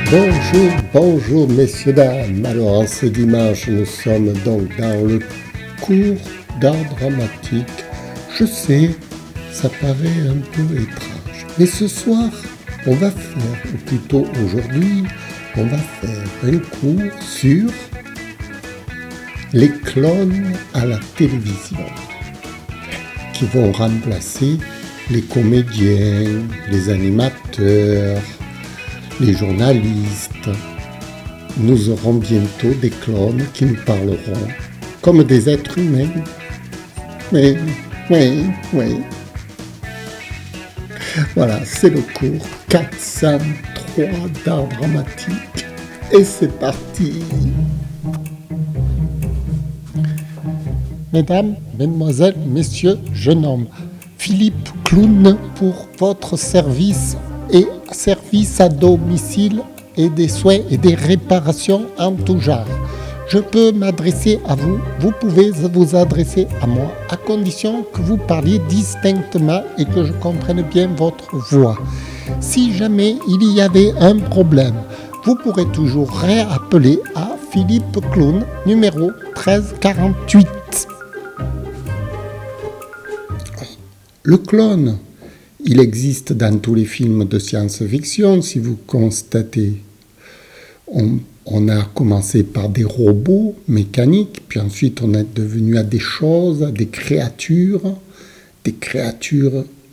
Bonjour, bonjour messieurs, dames. Alors en ce dimanche, nous sommes donc dans le cours d'art dramatique. Je sais, ça paraît un peu étrange. Mais ce soir, on va faire, ou plutôt aujourd'hui, on va faire un cours sur les clones à la télévision qui vont remplacer les comédiens, les animateurs, les journalistes. Nous aurons bientôt des clones qui nous parleront comme des êtres humains. Oui. Voilà, c'est le cours 403 d'art dramatique. Et c'est parti. Mesdames, mesdemoiselles, messieurs, je nomme Philippe Clown pour votre service à domicile et des soins et des réparations en tout genre. Je peux m'adresser à vous, vous pouvez vous adresser à moi, à condition que vous parliez distinctement et que je comprenne bien votre voix. Si jamais il y avait un problème, vous pourrez toujours réappeler à Philippe Clown, numéro 1348. Le clone, il existe dans tous les films de science-fiction. Si vous constatez, on a commencé par des robots mécaniques, puis ensuite on est devenu à des choses, à des créatures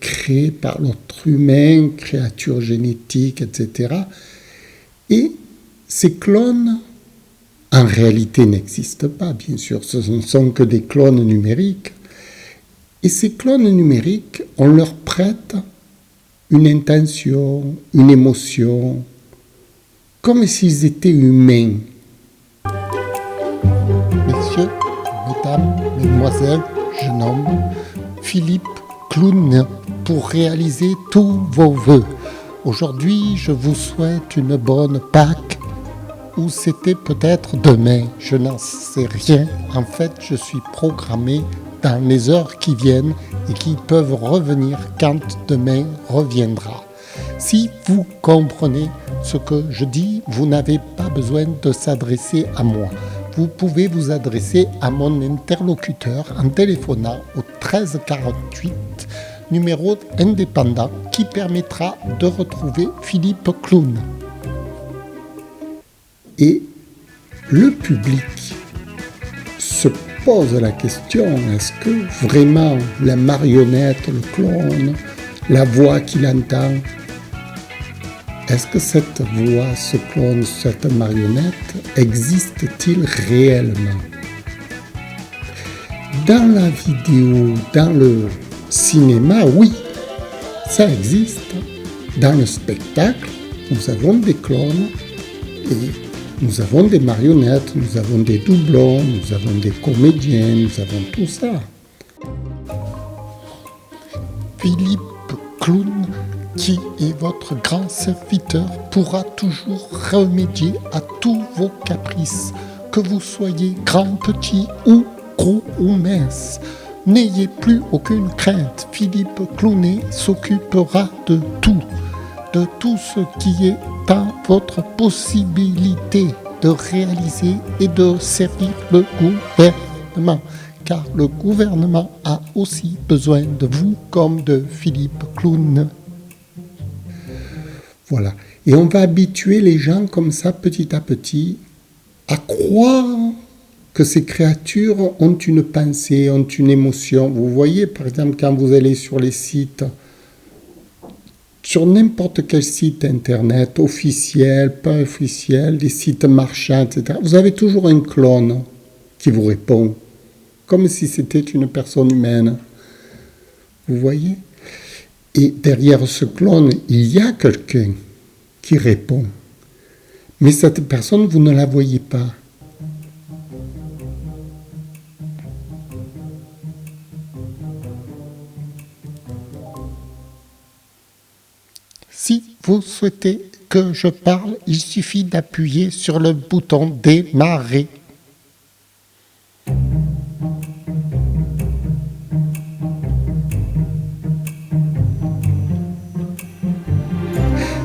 créées par l'être humain, créatures génétiques, etc. Et ces clones, en réalité, n'existent pas, bien sûr. Ce ne sont que des clones numériques. Et ces clones numériques, on leur prête une intention, une émotion, comme s'ils étaient humains. Messieurs, mesdames, mesdemoiselles, je nomme Philippe Clown pour réaliser tous vos vœux. Aujourd'hui, je vous souhaite une bonne Pâques, ou c'était peut-être demain, je n'en sais rien. En fait, je suis programmé dans les heures qui viennent et qui peuvent revenir quand demain reviendra. Si vous comprenez ce que je dis, vous n'avez pas besoin de s'adresser à moi. Vous pouvez vous adresser à mon interlocuteur en téléphonant au 1348, numéro indépendant qui permettra de retrouver Philippe Clown. Et le public se pose la question, est-ce que vraiment la marionnette, le clone, la voix qu'il entend, est-ce que cette voix, ce clone, cette marionnette existe-t-il réellement? Dans la vidéo, dans le cinéma, oui, ça existe. Dans le spectacle, nous avons des clones et nous avons des marionnettes, nous avons des doublons, nous avons des comédiens, nous avons tout ça. Philippe Clown, qui est votre grand serviteur, pourra toujours remédier à tous vos caprices, que vous soyez grand, petit ou gros ou mince. N'ayez plus aucune crainte, Philippe Clown s'occupera de tout ce qui est dans votre possibilité de réaliser et de servir le gouvernement. Car le gouvernement a aussi besoin de vous comme de Philippe Clown. Voilà. Et on va habituer les gens comme ça, petit à petit, à croire que ces créatures ont une pensée, ont une émotion. Vous voyez, par exemple, quand vous allez sur les sites, sur n'importe quel site internet, officiel, pas officiel, des sites marchands, etc., vous avez toujours un clone qui vous répond, comme si c'était une personne humaine. Vous voyez? Et derrière ce clone, il y a quelqu'un qui répond. Mais cette personne, vous ne la voyez pas. Si vous souhaitez que je parle, il suffit d'appuyer sur le bouton démarrer.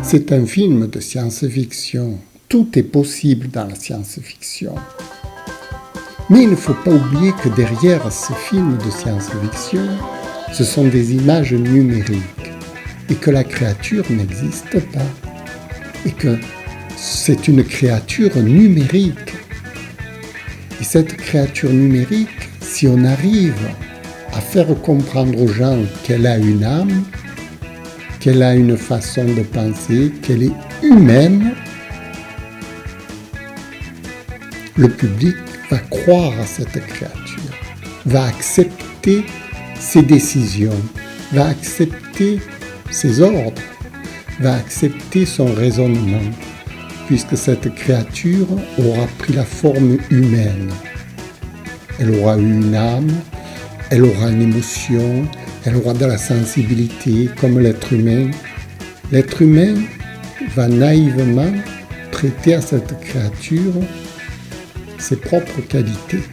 C'est un film de science-fiction. Tout est possible dans la science-fiction. Mais il ne faut pas oublier que derrière ce film de science-fiction, ce sont des images numériques et que la créature n'existe pas et que c'est une créature numérique. Et cette créature numérique, si on arrive à faire comprendre aux gens qu'elle a une âme, qu'elle a une façon de penser, qu'elle est humaine, le public va croire à cette créature, va accepter ses décisions, va accepter ses ordres, va accepter son raisonnement, puisque cette créature aura pris la forme humaine. Elle aura eu une âme, elle aura une émotion, elle aura de la sensibilité comme l'être humain. L'être humain va naïvement prêter à cette créature ses propres qualités.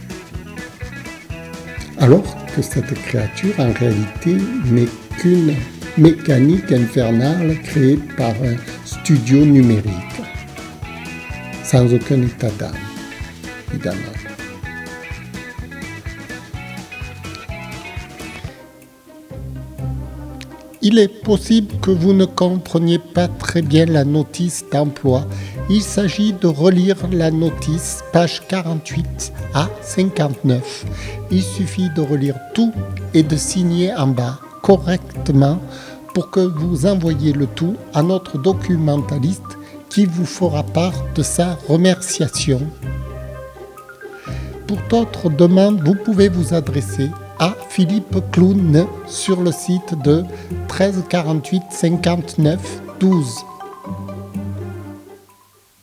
Alors que cette créature, en réalité, n'est qu'une mécanique infernale créée par un studio numérique, sans aucun état d'âme, évidemment. Il est possible que vous ne compreniez pas très bien la notice d'emploi. Il s'agit de relire la notice, page 48 à 59. Il suffit de relire tout et de signer en bas correctement pour que vous envoyiez le tout à notre documentaliste qui vous fera part de sa remerciation. Pour d'autres demandes, vous pouvez vous adresser à Philippe Clown sur le site de 13 48 59 12.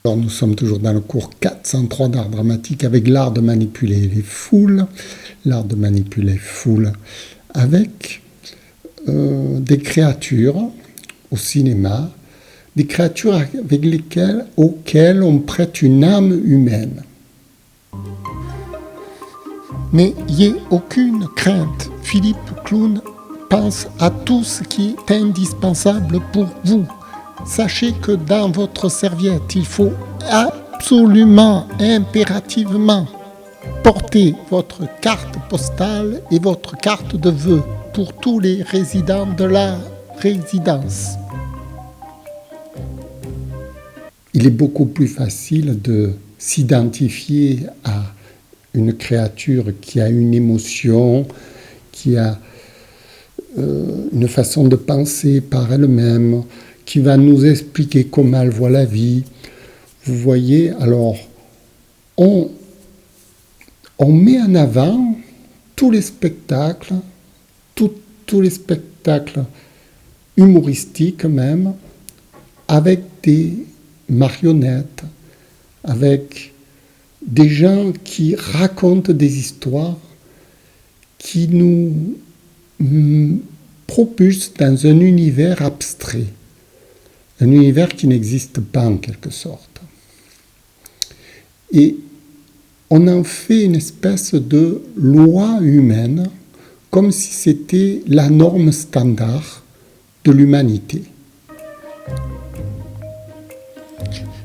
Alors nous sommes toujours dans le cours 403 d'art dramatique avec l'art de manipuler les foules. L'art de manipuler les foules avec des créatures au cinéma, des créatures auxquelles on prête une âme humaine. N'ayez aucune crainte. Philippe Clown pense à tout ce qui est indispensable pour vous. Sachez que dans votre serviette, il faut absolument, impérativement porter votre carte postale et votre carte de vœux pour tous les résidents de la résidence. Il est beaucoup plus facile de s'identifier à une créature qui a une émotion, qui a une façon de penser par elle-même, qui va nous expliquer comment elle voit la vie. Vous voyez, alors, on met en avant tous les spectacles, tous les spectacles humoristiques même, avec des marionnettes, avec des gens qui racontent des histoires, qui nous propulsent dans un univers abstrait, un univers qui n'existe pas en quelque sorte. Et on en fait une espèce de loi humaine, comme si c'était la norme standard de l'humanité.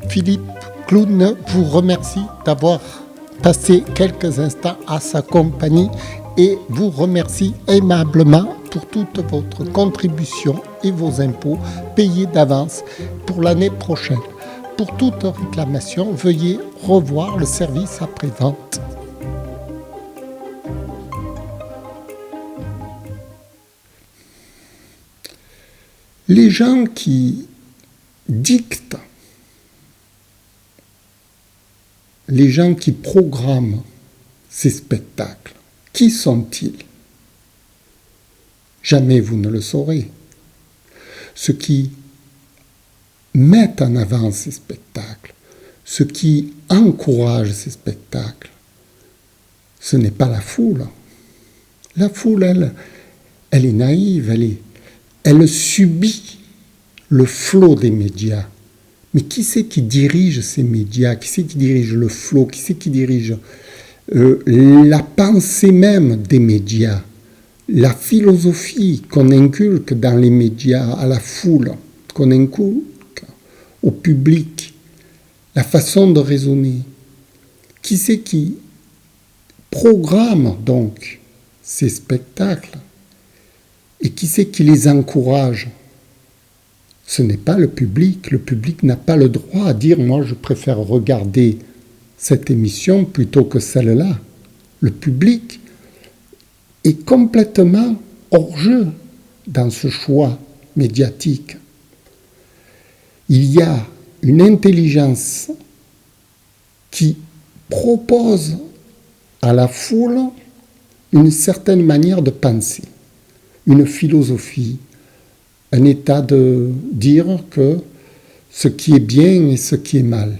Philippe Clown vous remercie d'avoir passé quelques instants à sa compagnie et vous remercie aimablement pour toute votre contribution et vos impôts payés d'avance pour l'année prochaine. Pour toute réclamation, veuillez revoir le service après-vente. Les gens qui dictent, les gens qui programment ces spectacles, qui sont-ils? Jamais vous ne le saurez. Ceux qui mettent en avant ces spectacles, ceux qui encouragent ces spectacles, ce n'est pas la foule. La foule, elle est naïve, elle subit le flot des médias. Mais qui c'est qui dirige ces médias? Qui c'est qui dirige le flot? Qui c'est qui dirige la pensée même des médias? La philosophie qu'on inculque dans les médias à la foule, qu'on inculque, au public la façon de raisonner? Qui c'est qui programme donc ces spectacles? Et qui c'est qui les encourage? Ce n'est pas le public. Le public n'a pas le droit à dire « moi je préfère regarder cette émission plutôt que celle-là ». Le public est complètement hors jeu dans ce choix médiatique. Il y a une intelligence qui propose à la foule une certaine manière de penser, une philosophie, un état de dire que ce qui est bien et ce qui est mal.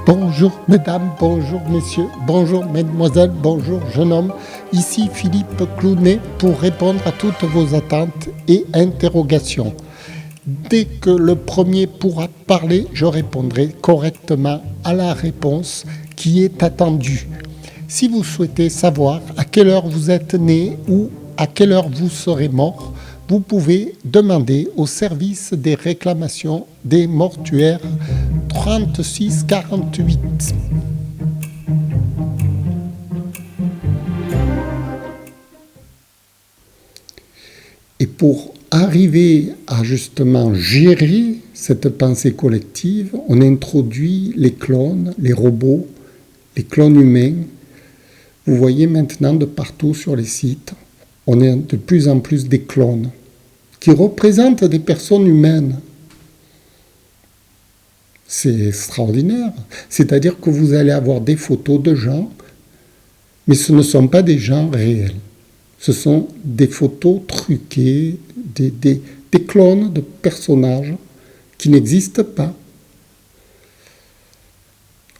Bonjour mesdames, bonjour messieurs, bonjour mesdemoiselles, bonjour jeune homme. Ici Philippe Clounet pour répondre à toutes vos attentes et interrogations. Dès que le premier pourra parler, je répondrai correctement à la réponse qui est attendue. Si vous souhaitez savoir à quelle heure vous êtes né ou à quelle heure vous serez mort, vous pouvez demander au service des réclamations des mortuaires 3648. Et pour arriver à justement gérer cette pensée collective, on introduit les clones, les robots, les clones humains. Vous voyez maintenant de partout sur les sites, on a de plus en plus des clones qui représentent des personnes humaines. C'est extraordinaire. C'est-à-dire que vous allez avoir des photos de gens, mais ce ne sont pas des gens réels. Ce sont des photos truquées, des clones de personnages qui n'existent pas,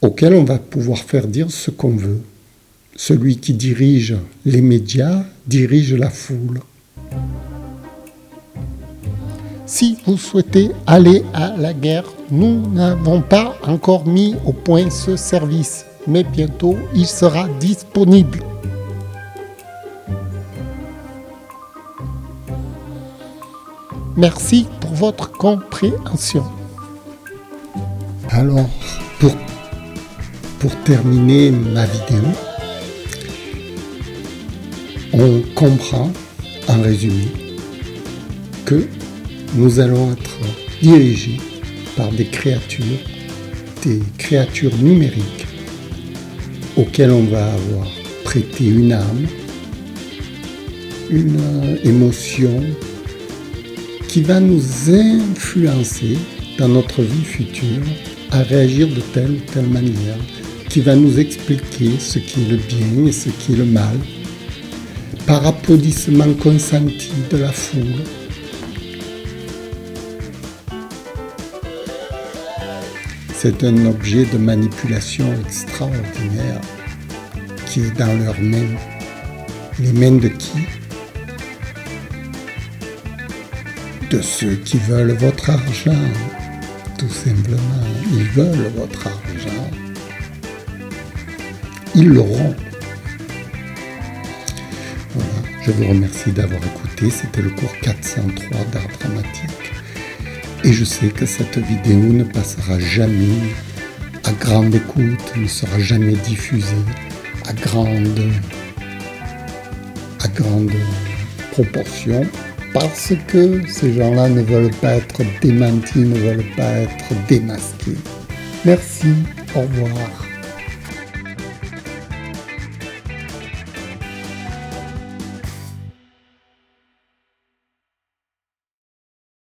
auxquels on va pouvoir faire dire ce qu'on veut. Celui qui dirige les médias dirige la foule. Si vous souhaitez aller à la guerre, nous n'avons pas encore mis au point ce service, mais bientôt il sera disponible. Merci pour votre compréhension. Alors, pour terminer ma vidéo, on comprend, en résumé, que nous allons être dirigés par des créatures numériques, auxquelles on va avoir prêté une âme, une émotion qui va nous influencer dans notre vie future à réagir de telle ou telle manière, qui va nous expliquer ce qui est le bien et ce qui est le mal, par applaudissement consenti de la foule. C'est un objet de manipulation extraordinaire qui est dans leurs mains. Les mains de qui? De ceux qui veulent votre argent, tout simplement. Ils veulent votre argent. Ils l'auront. Voilà, je vous remercie d'avoir écouté. C'était le cours 403 d'art dramatique. Et je sais que cette vidéo ne passera jamais à grande écoute, ne sera jamais diffusée à grande proportion, parce que ces gens-là ne veulent pas être démentis, ne veulent pas être démasqués. Merci, au revoir.